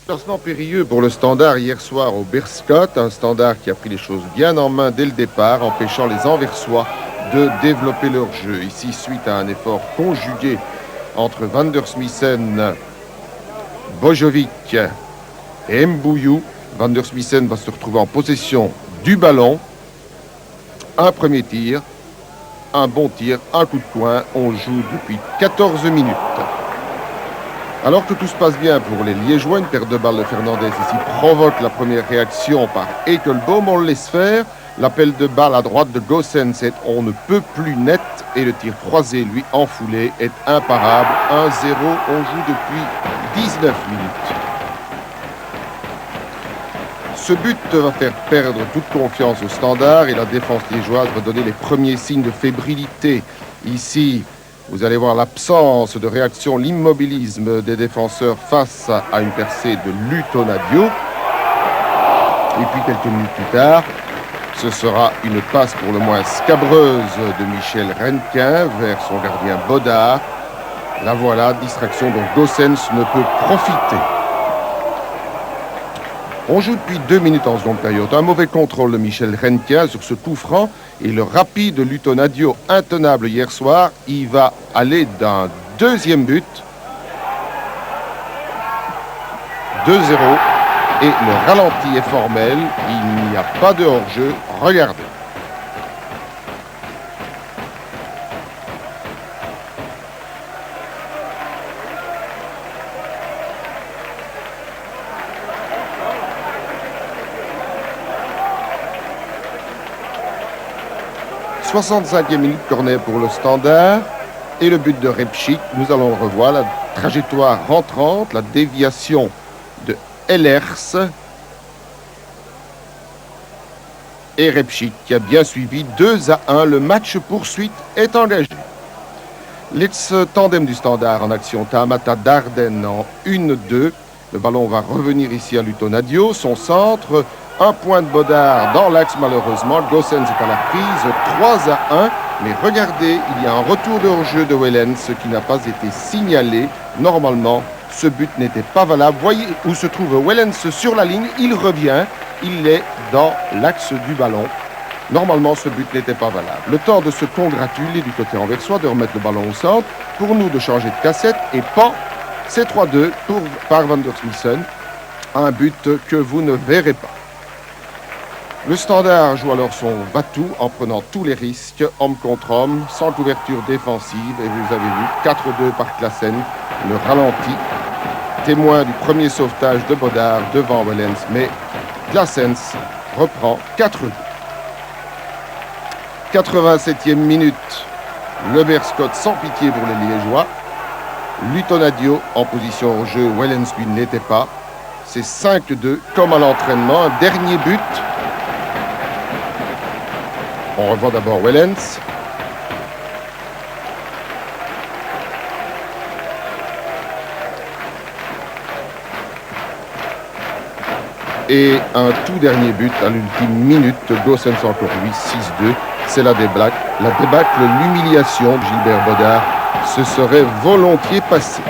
Déplacement périlleux pour le Standard hier soir au Beerscot, un Standard qui a pris les choses bien en main dès le départ, empêchant les Anversois de développer leur jeu. Ici, suite à un effort conjugué entre Van der Smissen, Bojovic et Mbouyou, Van der Smissen va se retrouver en possession du ballon. Un premier tir, un bon tir, un coup de poing. On joue depuis 14 minutes. Alors que tout se passe bien pour les Liégeois, une paire de balles de Fernandez ici provoque la première réaction par Ekelbaum. On le laisse faire. L'appel de balle à droite de Goossens est on ne peut plus net et le tir croisé, lui, en foulée, est imparable. 1-0, on joue depuis 19 minutes. Ce but va faire perdre toute confiance au Standard et la défense liégeoise va donner les premiers signes de fébrilité. Ici, vous allez voir l'absence de réaction, l'immobilisme des défenseurs face à une percée de Lutonadio. Et puis quelques minutes plus tard, ce sera une passe pour le moins scabreuse de Michel Renquin vers son gardien Bodard. La voilà, distraction dont Goossens ne peut profiter. On joue depuis 2 minutes en seconde période. Un mauvais contrôle de Michel Renquin sur ce coup franc et le rapide de Lutonadio, intenable hier soir, il va aller d'un deuxième but. 2-0 et le ralenti est formel. Il n'y a pas de hors-jeu. Regardez. « 65e minute, corner pour le Standard. Et le but de Repchik, nous allons le revoir. La trajectoire rentrante, la déviation de Ehlers. Et Repchik qui a bien suivi 2-1. Le match poursuite est engagé. L'ex-tandem du Standard en action. Tahamata Darden en 1-2. Le ballon va revenir ici à Lutonadio. Son centre... Un point de Bodard dans l'axe malheureusement. Goossens est à la prise, 3-1. Mais regardez, il y a un retour de hors-jeu de Wellens qui n'a pas été signalé. Normalement, ce but n'était pas valable. Voyez où se trouve Wellens sur la ligne. Il revient. Il est dans l'axe du ballon. Normalement, ce but n'était pas valable. Le temps de se congratuler du côté anversois, de remettre le ballon au centre. Pour nous, de changer de cassette. Et pan, c'est 3-2 par Van der Smissen. Un but que vous ne verrez pas. Le Standard joue alors son va-tout en prenant tous les risques, homme contre homme, sans couverture défensive. Et vous avez vu 4-2 par Claassen, le ralenti, témoin du premier sauvetage de Bodard devant Wellens. Mais Claassens reprend 4-2. 87e minute, le Beerscot sans pitié pour les Liégeois. Lutonadio en position au jeu, Wellens lui n'était pas. C'est 5-2 comme à l'entraînement, un dernier but. On revoit d'abord Wellens. Et un tout dernier but à l'ultime minute. Goossens encore lui, 6-2. C'est la débâcle, l'humiliation de Gilbert Bodard se serait volontiers passée.